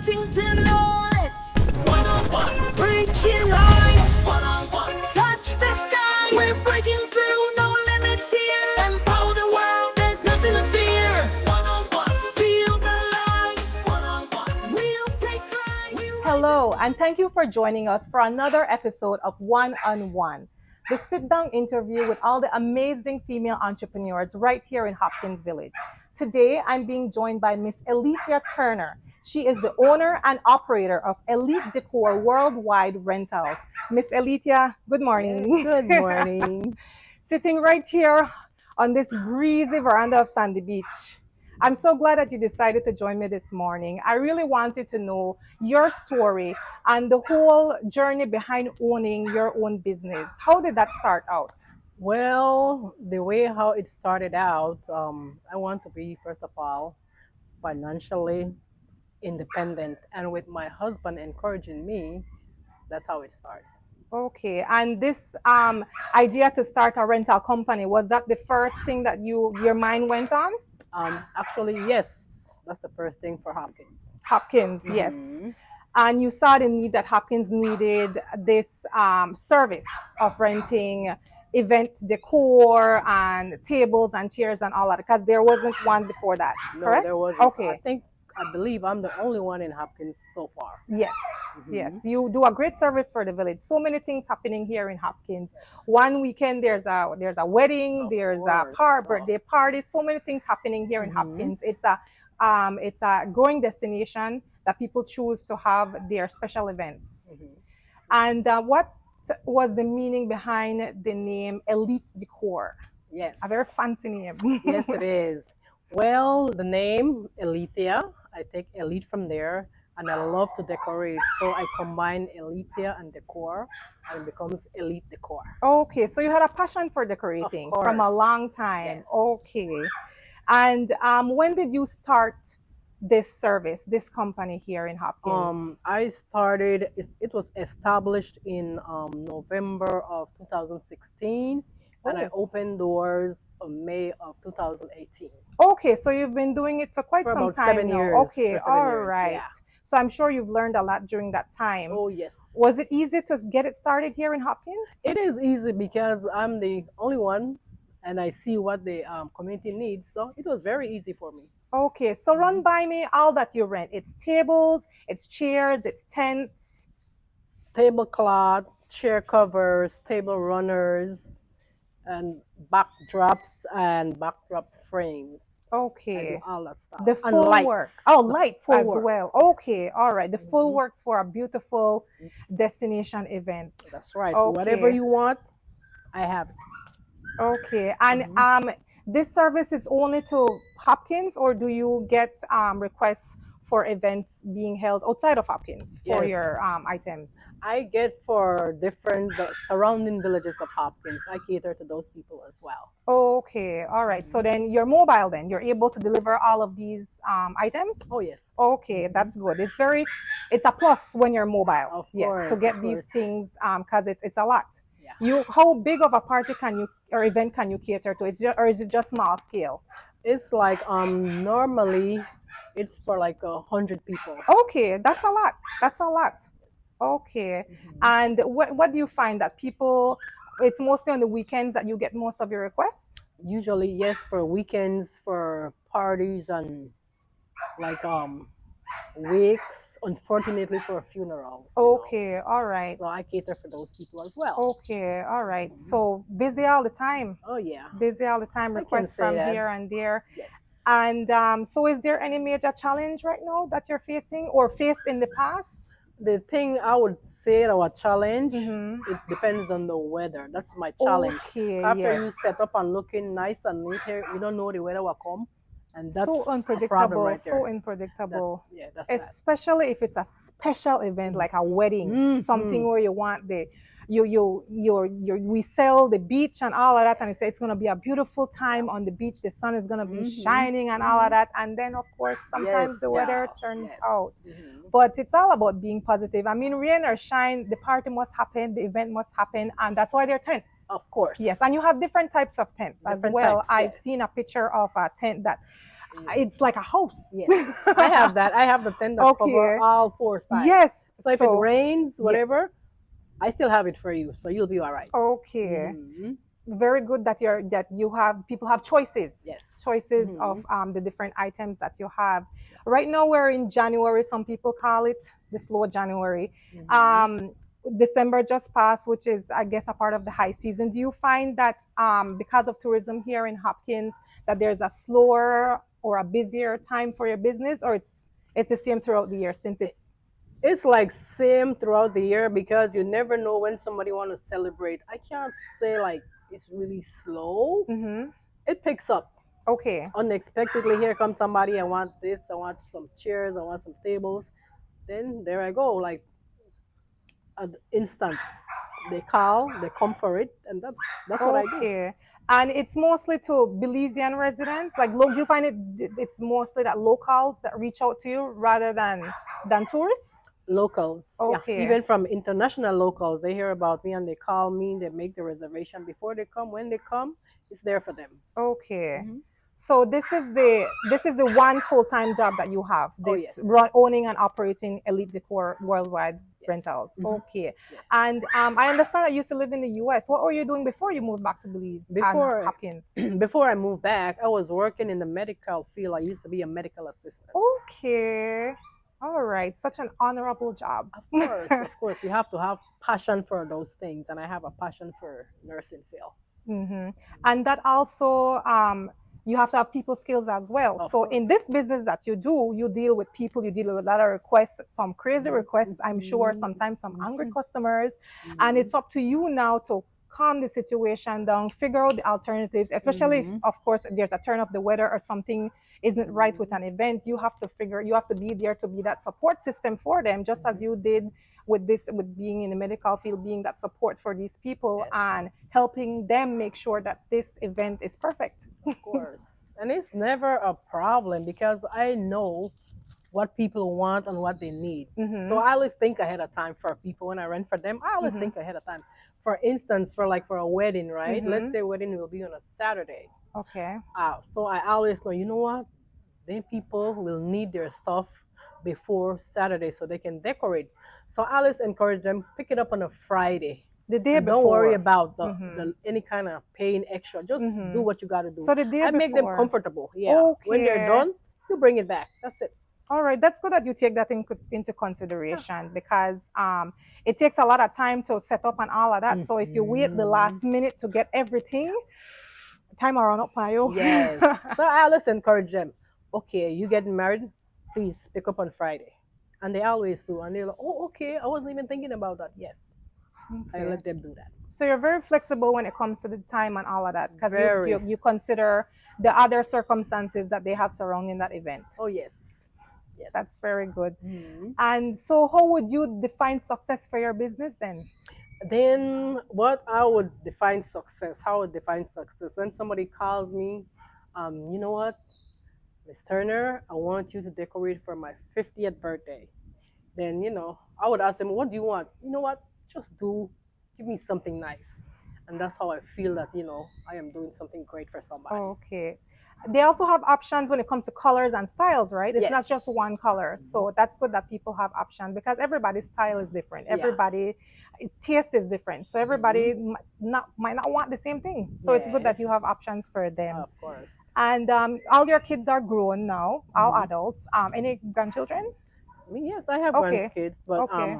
wanting to know it. One-on-one, reaching high. One-on-one, touch the sky. We're breaking through, no limits here. Empower the world, there's nothing to fear. One-on-one, feel the light. One-on-one, we'll take flight. Hello, and thank you for joining us for another episode of One on One, the sit down interview with all the amazing female entrepreneurs right here in Hopkins Village. Today, I'm being joined by Miss Elithia Turner. She is the owner and operator of Elithia Decor Worldwide Rentals. Miss Elithia, good morning. Good morning. Sitting right here on this breezy veranda of Sandy Beach. I'm so glad that you decided to join me this morning. I really wanted to know your story and the whole journey behind owning your own business. How did that start out? Well, the way how it started out, I want to be, first of all, financially independent. And with my husband encouraging me, that's how it starts. Okay, and this idea to start a rental company, was that the first thing that your mind went on? Actually, yes, that's the first thing for Hopkins. Hopkins, yes. Mhm. And you saw the need that Hopkins needed this service of renting event decor and tables and chairs and all that, because there wasn't one before that, No, correct? there wasn't. Okay. I believe I'm the only one in Hopkins so far. Yes, Mhm. yes. You do a great service for the village. So many things happening here in Hopkins. One weekend there's a wedding, Of there's course. birthday party. So many things happening here in Mhm. Hopkins. It's a growing destination that people choose to have their special events. Mhm. And what was the meaning behind the name Elite Decor? Yes. A very fancy name. Yes, it is. Well, the name Elithia, I take elite from there, and I love to decorate. So I combine Elithia and decor, and it becomes Elite Decor. Okay, so you had a passion for decorating Of from a long course, time. yes. Okay. And when did you start this service, this company here in Hopkins? I started, it was established in November of 2016, and I Oh. opened doors on May of 2018. Okay, so you've been doing it for quite For some about time 7 now. years. Okay, For 7 all years, right. yeah. So I'm sure you've learned a lot during that time. Oh, yes. Was it easy to get it started here in Hopkins? It is easy because I'm the only one and I see what the community needs. So it was very easy for me. Okay, so run by me all that you rent. It's tables, it's chairs, it's tents. Tablecloth, chair covers, table runners, and backdrops and backdrop frames. I Okay. do all that stuff. The And full lights. work. Oh, The lights full as works, well. yes. Okay, all right. The full Mhm. works for a beautiful destination event. That's right. Okay. Whatever you want, I have it. Okay, and Mhm. this service is only to Hopkins, or do you get requests for events being held outside of Hopkins for your Yes. items? I get for different the surrounding villages of Hopkins. I cater to those people as well. Okay, all right. So then you're mobile. Then you're able to deliver all of these items. Oh, yes. Okay, that's good. It's a plus when you're mobile. Of Yes, to course, get of these course. things because it's a lot. Yeah. How big of a party can you or event can you cater to? Or is it just small scale? It's like normally it's for like 100 people. Okay, that's a lot. That's a lot. Okay, Mhm. and what do you find that people? It's mostly on the weekends that you get most of your requests. Usually, yes, for weekends, for parties, and like weeks. Unfortunately, for funerals. Okay, all right. So I cater for those people as well. Okay, all right. So busy all the time. Oh yeah. Busy all the time. I can Requests say from that. here and there. Yes. And so, is there any major challenge right now that you're facing or faced in the past? The thing I would say our challenge, Mhm. it depends on the weather. That's my challenge. Okay, After you yes. set up and looking nice and neat here, you don't know the weather will come, and that's So a problem unpredictable, right there. so unpredictable. That's that. Especially if it's a special event like a wedding, something where you want we sell the beach and all of that, and you say it's gonna be a beautiful time on the beach. The sun is gonna be shining and all of that, and then of course sometimes Yes, the weather yeah, turns yes. out. Mhm. But it's all about being positive. I mean, rain or shine, the party must happen, the event must happen, and that's why they're tents. Of course. Yes, and you have different types of tents as Different well. types, I've yes. seen a picture of a tent that It's It's like a house. yes. I have that. I have the tent that cover Okay. all four sides. Yes. So if it So rains, yeah. whatever, I still have it for you, so you'll be all right. Okay. Mhm. Very good that you have people have choices, Yes. choices of Mhm. the different items that you have. Right now we're in January. Some people call it the slow January. Mhm. Um, December just passed, which is I guess a part of the high season. Do you find that because of tourism here in Hopkins that there's a slower or a busier time for your business, or it's the same throughout the year since it's It's like same throughout the year because you never know when somebody want to celebrate. I can't say like it's really slow. mm-hmm. It picks up Okay. unexpectedly. Here comes somebody. I want this. I want some chairs. I want some tables. Then there I go. Like an instant. They call. They come for it, and that's what I do. Okay. And it's mostly to Belizean residents. Like, do you find it's mostly that locals that reach out to you rather than tourists? Locals, yeah, Okay. even from international locals, they hear about me and they call me. They make the reservation before they come. When they come, it's there for them. Okay. Hmm. So this is the one full-time job that you have. Oh This yes, owning and operating Elite Decor Worldwide yes. Rentals. Hmm. Okay. Yes. And I understand that you used to live in the US. What were you doing before you moved back to Belize and Before Hopkins? before I moved back, I was working in the medical field. I used to be a medical assistant. Okay. All right. Such an honorable job. Of course, you have to have passion for those things, and I have a passion for nursing field. hmm And that also, you have to have people skills as well. Of So in course. this business that you do, you deal with people, you deal with a lot of requests, some crazy requests, I'm sure, sometimes some angry customers. And Hmm. it's up to you now to calm the situation down, figure out the alternatives, especially if, Hmm. of course, there's a turn of the weather or something isn't right with Hmm. an event. You have to be there to be that support system for them, just as you did with being in the medical field, being that support for these people Yes. and helping them make sure that this event is perfect. Of course. And it's never a problem because I know what people want and what they need. So Mm-hmm. I always think ahead of time for people when I rent for them. I always Mm-hmm. think ahead of time. For instance, for a wedding, right? Let's Mm-hmm. say wedding will be on a Saturday. Okay. So I always know, you know what? Then people will need their stuff before Saturday so they can decorate. So I always encourage them pick it up on a Friday, The day and don't worry before. about Mm-hmm. the any kind of paying extra. Just do Mm-hmm. what you got to do. So the day I make them before. comfortable. Yeah. When they're Okay. done, you bring it back. That's it. All right, that's good that you take that into Yeah. consideration because it takes a lot of time to set up and all of that. So if you wait the Mhm. last minute to get everything, time around up, Mayo. Yes. So I always encourage them. Okay, you getting married? Please pick up on Friday, and they always do. And they're like, oh, okay. I wasn't even thinking about that. Yes, I Okay. let them do that. So you're very flexible when it comes to the time and all of that because Very. you consider the other circumstances that they have surrounding that event. Oh yes. Yes. That's very good. Mhm. And so, how would you define success for your business then? Then what I would define success? How I would define success when somebody calls me, you know what, Miss Turner, I want you to decorate for my 50th birthday. Then I would ask them, what do you want? You know what? Just give me something nice, and that's how I feel that I am doing something great for somebody. Okay. They also have options when it comes to colors and styles, right? It's not just Yes. one color. Mhm. So that's good that people have options because everybody's style is different. Yeah. Everybody taste is different. So everybody Mhm. might not want the same thing. So it's good Yeah. that you have options for them. Of course. And all your kids are grown now, all Mhm. adults. Any grandchildren? I mean, yes, I have Okay. grandkids, but Okay.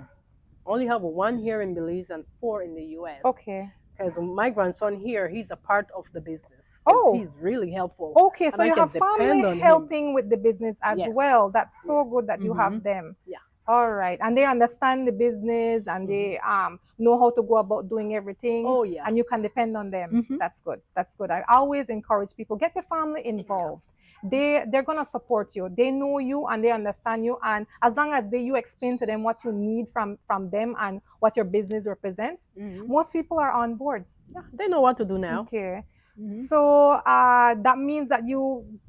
only have one here in Belize and four in the U.S. Okay. Because my grandson here, he's a part of the business because Oh, he's really helpful, okay. and So I you can have family depend on him. helping with the business as Yes, well. That's so yes. good that you Mm-hmm. have them. Yeah. All right. And they understand the business and Mm-hmm. they know how to go about doing everything Oh yeah. and you can depend on them. Mm-hmm. That's good. That's good. I always encourage people get the family Yeah. involved. They're gonna support you. They know you and they understand you. And as long as you explain to them what you need from them and what your business represents, Mm-hmm. most people are on board. Yeah, they know what to do now. Okay. Mm-hmm. So that means that you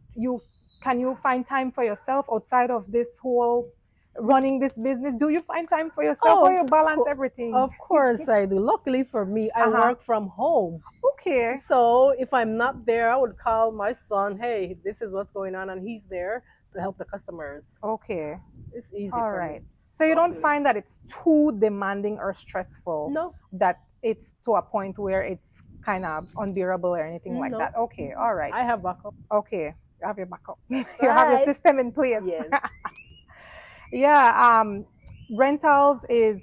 find time for yourself outside of this whole running this business? Do you find time for yourself, Oh, or you balance everything? of course I do. Luckily for me, I Uh-huh. work from home. Okay. So if I'm not there, I would call my son, hey, this is what's going on, and he's there to help the customers. Okay. It's easy All for right. me, So you don't luckily. find that it's too demanding or stressful, No, that it's to a point where it's kind of unbearable or anything like no. that? Okay. All right. I have backup. Okay. You have your backup. That's You have your right. system in place. Yes. Yeah, rentals is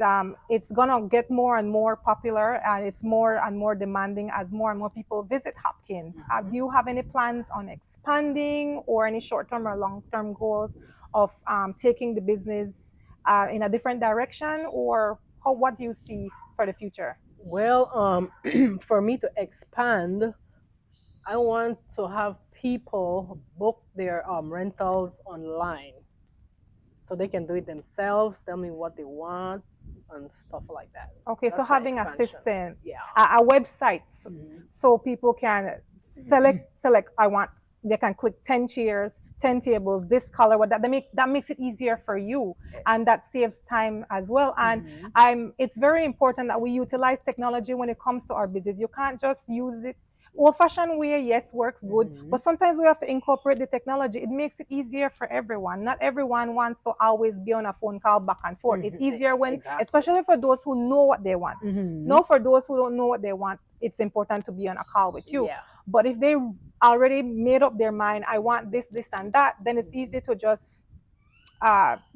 it's gonna get more and more popular, and it's more and more demanding as more and more people visit Hopkins. Do you have any plans on expanding, or any short-term or long-term goals of taking the business in a different direction, or what do you see for the future? Well, for me to expand, I want to have people book their rentals online so they can do it themselves, tell me what they want, and stuff like that. Okay, so That's my having a expansion. system, Yeah. a website, Mhm. so people can select. I want. They can click 10 chairs, 10 tables, this color. What that makes it easier for you, and Yes. that saves time as well. And Mhm. it's very important that we utilize technology when it comes to our business. You can't just use it. Old-fashioned way, yes, works good, but Mhm. sometimes we have to incorporate the technology. It makes it easier for everyone. Not everyone wants to always be on a phone call back and forth. It's Mhm. easier when, Exactly. especially for those who know what they want. Mhm. Now, for those who don't know what they want, it's important to be on a call with you. Yeah. But if they already made up their mind, I want this, this, and that, then it's easy to just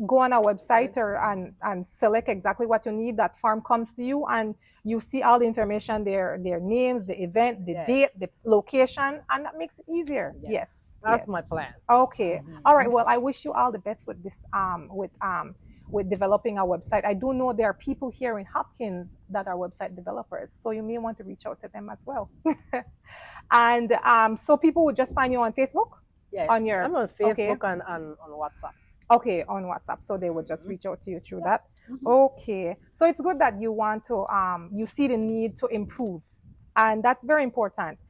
go on a website or and select exactly what you need. That farm comes to you, and you see all the information, their names, the event, the Yes. date, the location, and that makes it easier. Yes. Yes, That's yes. my plan. Okay. All right. Mhm. Well, I wish you all the best with this with developing a website. I do know there are people here in Hopkins that are website developers, so you may want to reach out to them as well. And so people would just find you on Facebook, on Yes. your I'm on okay. Facebook and on WhatsApp. Okay, on WhatsApp. So they would just Mhm. reach out to you through Yeah. that. Mhm. Okay. So it's good that you want to you see the need to improve. And that's very important.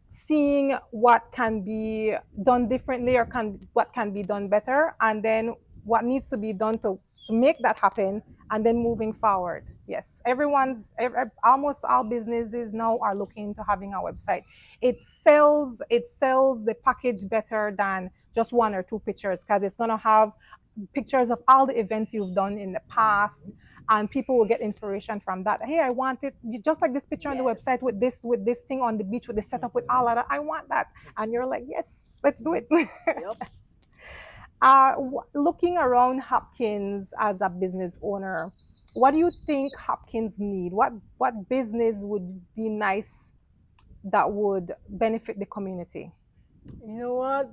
Seeing what can be done differently, or what can be done better, and then what needs to be done to make that happen, and then moving forward. Yes. Almost all businesses now are looking into having a website. It sells the package better than just one or two pictures, because it's going to have pictures of all the events you've done in the past, and people will get inspiration from that. Hey, I want it just like this picture on the Yes. website, with this thing on the beach, with the setup, with all of that. I want that. And you're like, yes, let's do it. Yep. Looking around Hopkins as a business owner, what do you think Hopkins need? What business would be nice, that would benefit the community? You know what?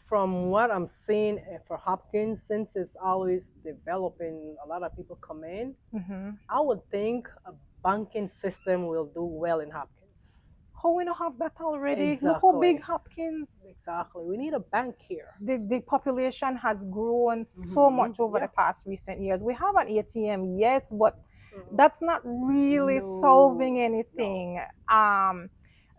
From what I'm seeing for Hopkins, since it's always developing, a lot of people come in. Hmm. I would think a banking system will do well in Hopkins. Oh, we don't have that already. Look how big Exactly. Hopkins. Exactly. We need a bank here. The population has grown so Hmm. much over the Yeah. past recent years. We have an ATM, yes, but Mhm. that's not really solving No. No. anything.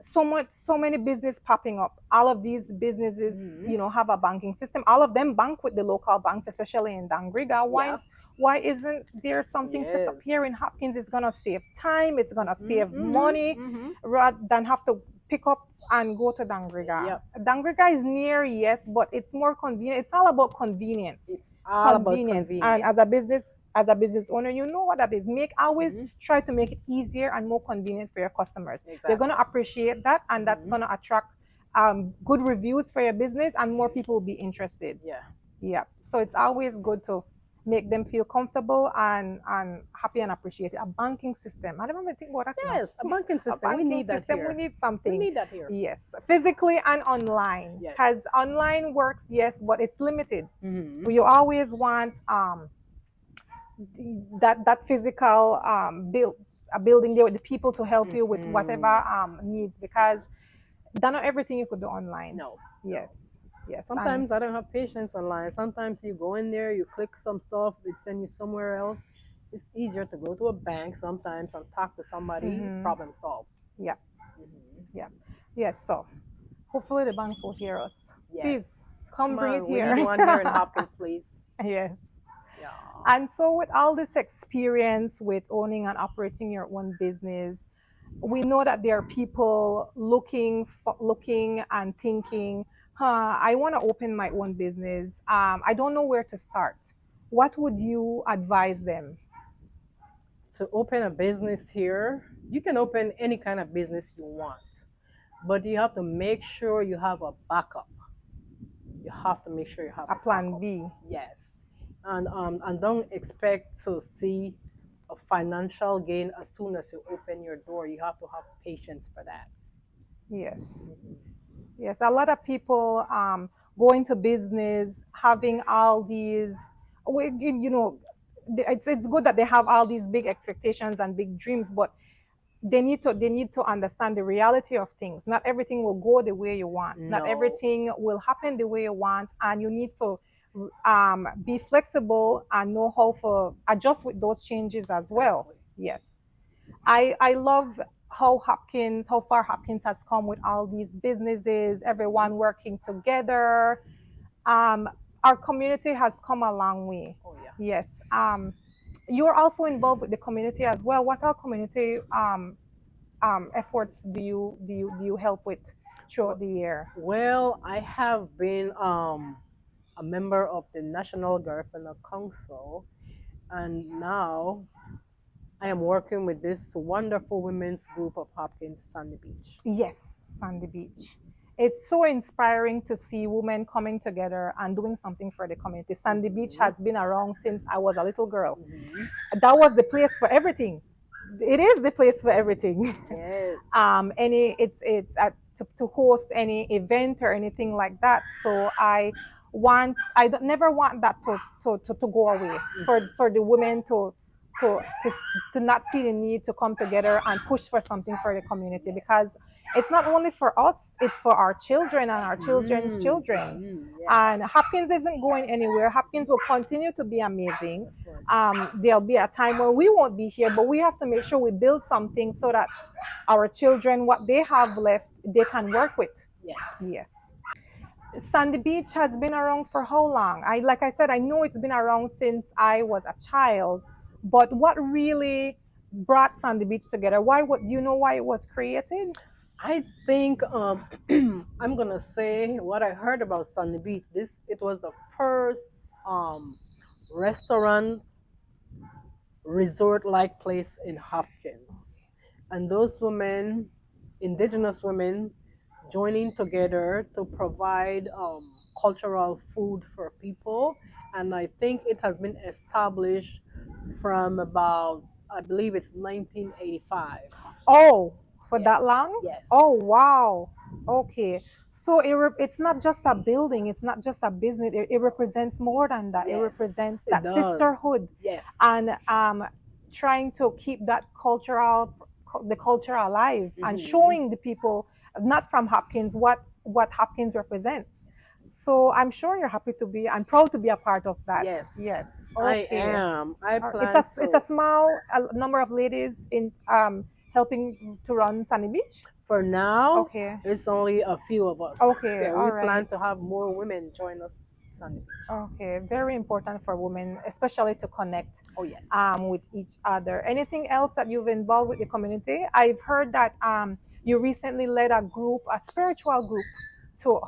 So many business popping up. All of these businesses, Hmm. have a banking system. All of them bank with the local banks, especially in Dangriga. Yeah. Why isn't there something set up Yes. here in Hopkins? It's gonna save time. It's gonna Hmm. save Hmm. money, Hmm. rather than have to pick up and go to Dangriga. Yep. Dangriga is near, yes, but it's more convenient. It's all about convenience. It's all about Convenience. And convenience. as a business owner, you know what that is. Always Hmm. try to make it easier and more convenient for your customers. They're Exactly. gonna appreciate that, and that's Hmm. gonna attract good reviews for your business, and more people will be interested. Yeah. Yeah. So it's always good to make them feel comfortable and happy and appreciated. A banking system. I don't even think about that enough. Yes. A banking A system. We banking need that system. We here. need We something. need that here. Yes, physically and online. Yes. Because online works, yes, but it's limited. Hmm. You always want that physical a building there with the people to help you with whatever Hmm. needs, because that's not everything you could do online. No. Yes, yes, and Sometimes I don't have patience online. Sometimes you go in there, you click some stuff, it send you somewhere else. It's easier to go to a bank sometimes and talk to somebody. mhm, Problem solved. yeah, Hmm. yeah, yes. So hopefully the banks will hear us. Yes. Please come Come bring it on, we here. need one here in Hopkins, please. Yes. Yeah. And so, with all this experience with owning and operating your own business, we know that there are people looking and thinking, I want to open my own business. I don't know where to start. What would you advise them? To open a business here, you can open any kind of business you want, but you have to make sure you have a backup. You have to make sure you have A a plan backup. B. Yes, and don't expect to see a financial gain as soon as you open your door. You have to have patience for that. Yes. Yes. A lot of people go into business having all these, you know, it's good that they have all these big expectations and big dreams, but they need to understand the reality of things. Not everything will go the way you want. Not No, everything will happen the way you want, and you need to be flexible and know how to adjust with those changes as well. exactly. Yes, I love how far Hopkins has come with all these businesses, everyone working together. Um, our community has come a long way. Oh yeah. Yes. You're also involved with the community as well. What are community efforts do you help with throughout Well, the year? well, I have been a member of the National Garifuna Council, and now I am working with this wonderful women's group of Hopkins Sandy Beach. Yes, Sandy Beach. It's so inspiring to see women coming together and doing something for the community. Sandy Beach Mhm. has been around since I was a little girl. Mhm. That was the place for everything. It is the place for everything. Yes. Any it's to host any event or anything like that. So I don't, never want that to go away, for the women to, to to not see the need to come together and push for something for the community, because Yes. it's not only for us, it's for our children and our children's Mm, children. yes, And Hopkins isn't going anywhere. Hopkins will continue to be amazing. of course. There'll be a time when we won't be here, but we have to make sure we build something so that our children, what they have left, they can work with. Yes. Yes. Sandy Beach has been around for how long? Like I said, I know it's been around since I was a child, but what really brought Sandy Beach together? Why? What do you know why it was created? I think I'm gonna say what I heard about Sunny Beach. It was the first restaurant resort like place in Hopkins. And those women, indigenous women, joining together to provide cultural food for people. And I think it has been established from about, I believe it's 1985. Oh, for Yes, that long? yes. Oh, wow. Okay. So it's not just a building, it's not just a business. It represents more than that. It Yes, represents it that does. sisterhood Yes. and trying to keep the culture alive and Hmm. showing the people not from Hopkins what Hopkins represents. So I'm sure you're happy to be and proud to be a part of that. Yes, Yes. I Okay. am. I It's plan a to. small number of ladies in helping to run Sunny Beach. For now, Okay. it's only a few of us. Okay. Yeah, we All plan right. to have more women join us Sunday Beach. Okay. Very important for women, especially to connect Oh yes. with each other. Anything else that you've involved with the community? I've heard that you recently led a spiritual group to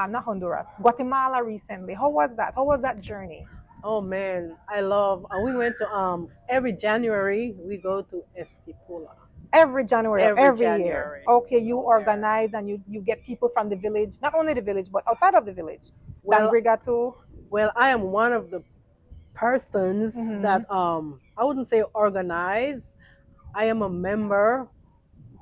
not Honduras, Guatemala recently. How was that? How was that journey? Oh man, I love. We went to every January we go to Esquipuла. Every January of Every every year. January Okay, we you go there. organize and you get people from the village, not only the village, but outside of the village. Well, Dangriga too. I am one of the persons Mm-hmm. that I wouldn't say organize. I am a member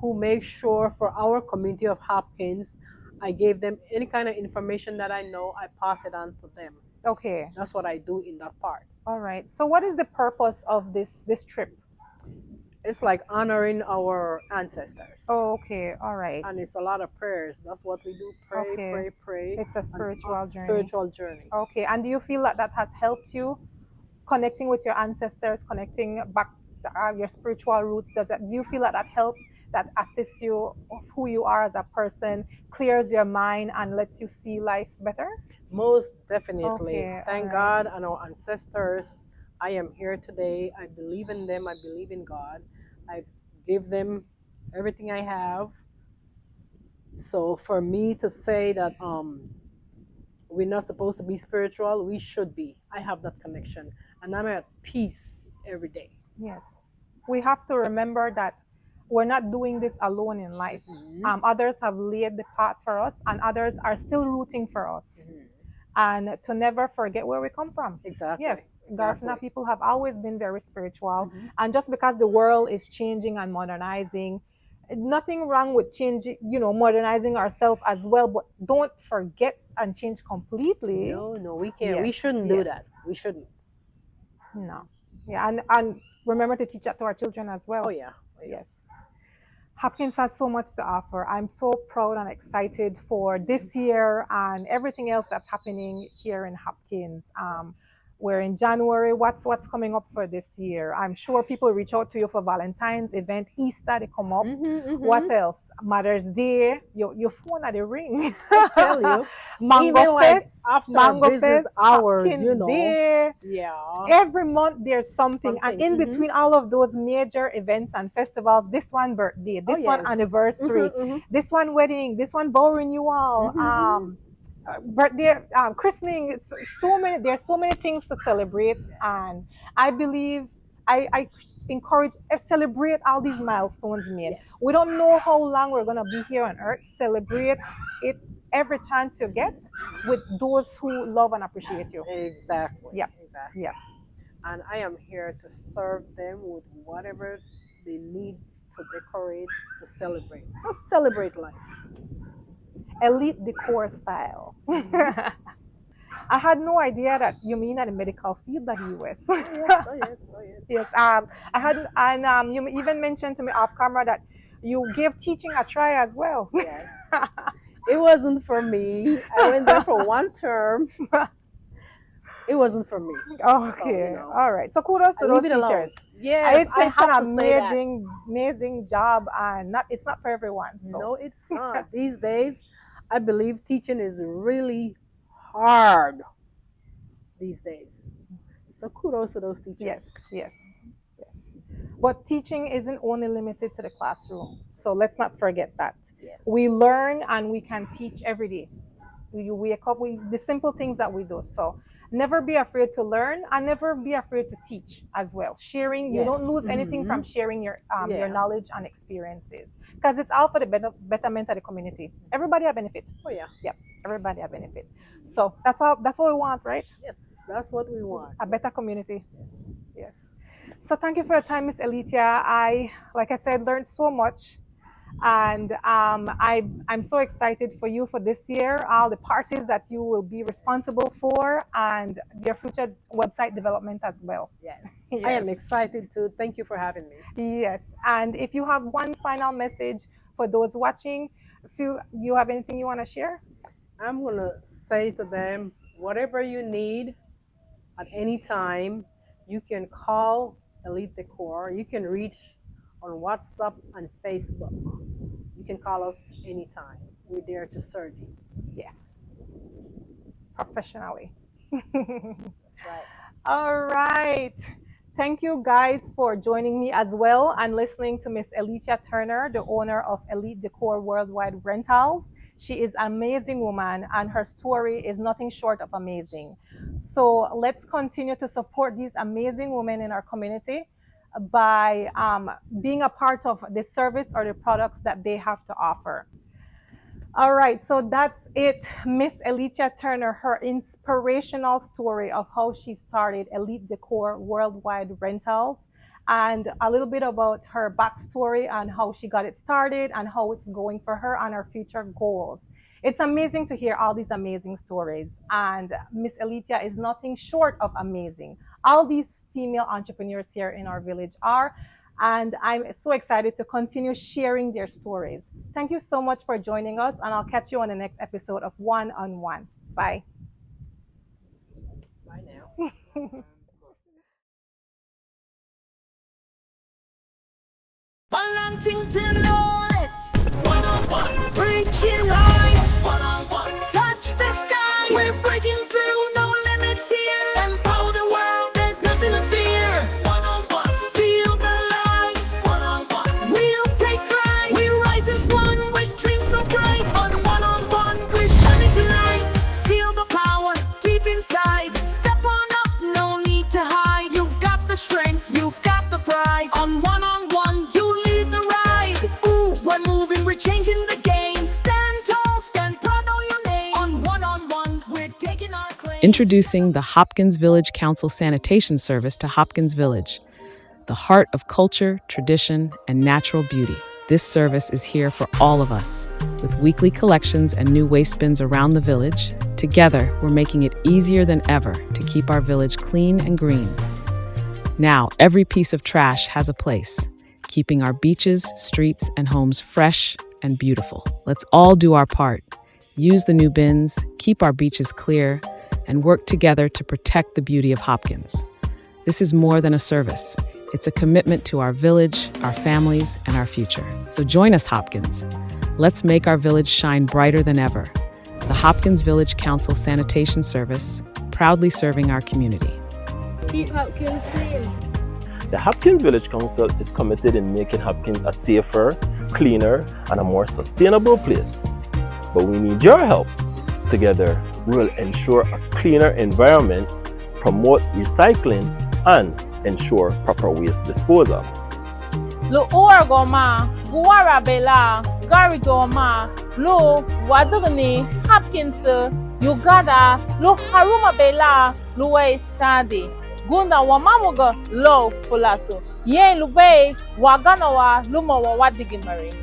who makes sure for our community of Hopkins, I gave them any kind of information that I know, I pass it on to them. Okay. That's what I do in that part. All right. So what is the purpose of this trip? It's like honoring our ancestors. Oh, okay. All right. And it's a lot of prayers. That's what we do. Pray, Okay. pray, pray. It's a And spiritual journey. spiritual journey. Okay. And do you feel that that has helped you connecting with your ancestors, connecting back your spiritual roots? Do you feel that that help, that assists you of who you are as a person, clears your mind and lets you see life better? Most definitely. Okay, all Thank right. God and our ancestors I am here today. I believe in them. I believe in God. I give them everything I have. So for me to say that we're not supposed to be spiritual, we should be. I have that connection, and I'm at peace every day. Yes. We have to remember that we're not doing this alone in life. Mhm. Others have laid the path for us, and others are still rooting for us. Mhm. And to never forget where we come from. Exactly. Yes, Exactly. Garifuna people have always been very spiritual. Mhm. And just because the world is changing and modernizing, nothing wrong with changing, modernizing ourselves as well, but don't forget and change completely. No, no, we can't. We Yes, shouldn't do yes. that. We shouldn't. No. Yeah, and remember to teach that to our children as well. Oh yeah. Oh, yeah. Yes. Hopkins has so much to offer. I'm so proud and excited for this year and everything else that's happening here in Hopkins. We're in January. What's coming up for this year? I'm sure people reach out to you for Valentine's event, Easter, they come up. What else? Mother's Day. Your phone at the ring. I tell you, Mango even like Fest. after Mango business Fest. hours, Hopkins Day. yeah. Every month there's something, and Something, in mhm. between all of those major events and festivals, this one birthday, this one yes. anniversary, this one wedding, this one vow renewal, birthday, christening. So many. There's so many things to celebrate, and I believe I encourage celebrate all these milestones made. Yes. We don't know how long we're gonna be here on earth. Celebrate it every chance you get with those who love and appreciate you. Exactly. Yeah. Exactly. Yeah. And I am here to serve them with whatever they need to decorate, to celebrate. Just celebrate life. Elite decor style. I had no idea that you mean at the medical field that you was. Oh yes. Oh yes. Oh yes. Yes. I had, and you even mentioned to me off camera that you gave teaching a try as well. Yes. It wasn't for me. I went there for one term. It wasn't for me. Okay. So, All right. So kudos to I those leave it alone. teachers. Yes, I It's have an to say that. amazing job, and it's not for everyone. So No, it's not. These days, I believe teaching is really hard these days. So kudos to those teachers. yes, yes, yes. But teaching isn't only limited to the classroom. So let's not forget that. Yes. We learn and we can teach every day. We wake up, the simple things that we do. So never be afraid to learn and never be afraid to teach as well. Sharing, you don't Yes. lose anything from sharing your Yeah. knowledge and experiences, because it's all for the betterment of the community. Everybody a benefit. Oh yeah. Yep, everybody a benefit. So that's what we want, right? Yes, that's what we want. A better community. Yes. Yes. So thank you for your time, Miss Elithia. Like I said, learned so much. And I'm so excited for you for this year, all the parties that you will be responsible for, and your future website development as well. Yes. Yes. I am excited too. Thank you for having me. Yes. And if you have one final message for those watching, if you have anything you want to share? I'm gonna say to them, whatever you need at any time, you can call Elite Decor. You can reach on WhatsApp and Facebook. You can call us anytime. We're there to serve you. Yes. Professionally. That's right. All right. Thank you guys for joining me as well and listening to Miss Elithia Turner, the owner of Elite Decor Worldwide Rentals. She is an amazing woman and her story is nothing short of amazing. So let's continue to support these amazing women in our community by being a part of the service or the products that they have to offer. All right, so that's it. Miss Elithia Turner, her inspirational story of how she started Elite Decor Worldwide Rentals, and a little bit about her backstory and how she got it started and how it's going for her and her future goals. It's amazing to hear all these amazing stories, and Miss Elithia is nothing short of amazing. All these female entrepreneurs here in our village are, and I'm so excited to continue sharing their stories. Thank you so much for joining us, and I'll catch you on the next episode of One on One. Bye. Bye now. Balancing to knowledge. One on one. Reaching high. One on one. Touch the sky. We're breaking through. No limits here. Empower the world. There's nothing to fear. Introducing the Hopkins Village Council Sanitation Service to Hopkins Village, the heart of culture, tradition, and natural beauty. This service is here for all of us. With weekly collections and new waste bins around the village, together we're making it easier than ever to keep our village clean and green. Now, every piece of trash has a place, keeping our beaches, streets, and homes fresh and beautiful. Let's all do our part. Use the new bins, keep our beaches clear, and work together to protect the beauty of Hopkins. This is more than a service. It's a commitment to our village, our families, and our future. So join us, Hopkins. Let's make our village shine brighter than ever. The Hopkins Village Council Sanitation Service, proudly serving our community. Keep Hopkins clean. The Hopkins Village Council is committed in making Hopkins a safer, cleaner, and a more sustainable place. But we need your help. Together, we will ensure a cleaner environment, promote recycling, and ensure proper waste disposal. Lo orgoma, guara bela, garidoma, lo wadugni, Hopkins, Uganda, lo haruma bela, luwe sadi. Gunda wamamuga lo fulaso. Ye lube, waganawa, lumo wadigimari.